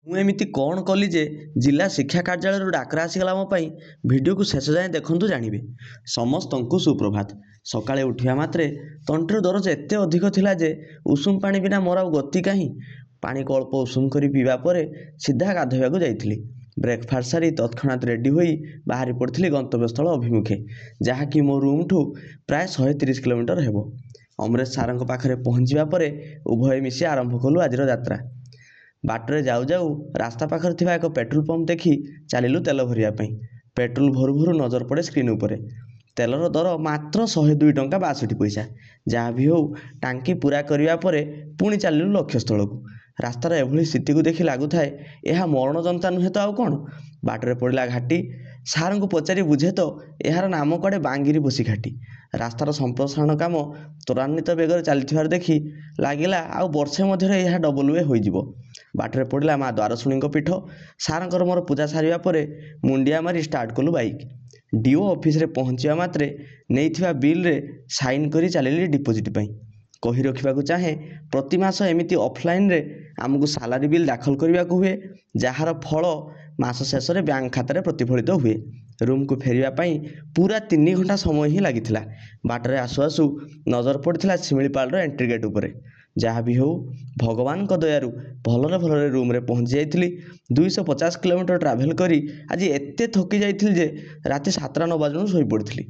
ମୁଁ ଏମିତି କ'ଣ କଲି ଯେ ଜିଲ୍ଲା ଶିକ୍ଷା କାର୍ଯ୍ୟାଳୟରୁ ଡାକରା ଆସିଗଲା ମୋ ପାଇଁ। ଭିଡ଼ିଓକୁ ଶେଷ ଯାଏଁ ଦେଖନ୍ତୁ, ଜାଣିବେ। ସମସ୍ତଙ୍କୁ ସୁପ୍ରଭାତ। ସକାଳେ ଉଠିବା ମାତ୍ରେ ତଣ୍ଟିର ଦରଜ ଏତେ ଅଧିକ ଥିଲା ଯେ ଉଷୁମ ପାଣି ବିନା ମୋର ଆଉ ଗତି କାହିଁ। ପାଣିକୁ ଅଳ୍ପ ଉଷୁମ କରି ପିଇବା ପରେ ସିଧା ଗାଧୋଇବାକୁ ଯାଇଥିଲି। ବ୍ରେକଫାଷ୍ଟ ସାରି ତତ୍କ୍ଷଣାତ ରେଡ଼ି ହୋଇ ବାହାରି ପଡ଼ିଥିଲି ଗନ୍ତବ୍ୟସ୍ଥଳ ଅଭିମୁଖେ, ଯାହାକି ମୋ ରୁମ୍ଠୁ ପ୍ରାୟ 130 କିଲୋମିଟର ହେବ। ଅମରେଶ ସାରଙ୍କ ପାଖରେ ପହଞ୍ଚିବା ପରେ ଉଭୟ ମିଶି ଆରମ୍ଭ କଲୁ ଆଜିର ଯାତ୍ରା। ବାଟରେ ଯାଉ ଯାଉ ରାସ୍ତା ପାଖରେ ଥିବା ଏକ ପେଟ୍ରୋଲ ପମ୍ପ ଦେଖି ଚାଲିଲୁ ତେଲ ଭରିବା ପାଇଁ। ପେଟ୍ରୋଲ ଭରୁ ଭରୁ ନଜର ପଡ଼େ ସ୍କ୍ରିନ୍ ଉପରେ। ତେଲର ଦର ମାତ୍ର 102 ଟଙ୍କା 62 ପଇସା। ଯାହା ବି ହେଉ, ଟାଙ୍କି ପୂରା କରିବା ପରେ ପୁଣି ଚାଲିଲୁ ଲକ୍ଷ୍ୟସ୍ଥଳକୁ। ରାସ୍ତାର ଏଭଳି ସ୍ଥିତିକୁ ଦେଖି ଲାଗୁଥାଏ ଏହା ମରଣଯନ୍ତା ନୁହେଁ ତ ଆଉ କ'ଣ। ବାଟରେ ପଡ଼ିଲା ଘାଟି। ସାରଙ୍କୁ ପଚାରି ବୁଝେ ତ ଏହାର ନାମ କୁଆଡ଼େ ବାଙ୍ଗିରି ବସି ଘାଟି। ରାସ୍ତାର ସମ୍ପ୍ରସାରଣ କାମ ତ୍ୱରାନ୍ୱିତ ବେଗରେ ଚାଲିଥିବାର ଦେଖି ଲାଗିଲା ଆଉ ବର୍ଷେ ମଧ୍ୟରେ ଏହା ଡବଲ ୱେ ହୋଇଯିବ। ବାଟରେ ପଡ଼ିଲା ମା ଦ୍ୱାରଶୁଣୀଙ୍କ ପୀଠ। ସାରଙ୍କର ମୋର ପୂଜା ସାରିବା ପରେ ମୁଣ୍ଡିଆ ମାରି ଷ୍ଟାର୍ଟ କଲୁ ବାଇକ୍। ଡିଓ ଅଫିସରେ ପହଞ୍ଚିବା ମାତ୍ରେ ନେଇଥିବା ବିଲ୍ରେ ସାଇନ୍ କରି ଚାଲିଲି ଡିପୋଜିଟ୍ ପାଇଁ। କହି ରଖିବାକୁ ଚାହେଁ, ପ୍ରତି ମାସ ଏମିତି ଅଫଲାଇନ୍ରେ ଆମକୁ ସାଲାରୀ ବିଲ୍ ଦାଖଲ କରିବାକୁ ହୁଏ, ଯାହାର ଫଳ ମାସ ଶେଷରେ ବ୍ୟାଙ୍କ ଖାତାରେ ପ୍ରତିଫଳିତ ହୁଏ। ରୁମ୍କୁ ଫେରିବା ପାଇଁ ପୁରା 3 ଘଣ୍ଟା ସମୟ ହିଁ ଲାଗିଥିଲା। ବାଟରେ ଆସୁ ଆସୁ ନଜର ପଡ଼ିଥିଲା ଶିମିଳିପାଳର ଏଣ୍ଟ୍ରି ଗେଟ୍ ଉପରେ। ଯାହା ବି ହେଉ, ଭଗବାନଙ୍କ ଦୟାରୁ ଭଲରେ ଭଲରେ ରୁମ୍ରେ ପହଞ୍ଚି ଯାଇଥିଲି। 250 କିଲୋମିଟର ଟ୍ରାଭେଲ୍ କରି ଆଜି ଏତେ ଥକି ଯାଇଥିଲି ଯେ ରାତି 7ଟା ନ ବାଜୁଣୁ ଶୋଇପଡ଼ିଥିଲି।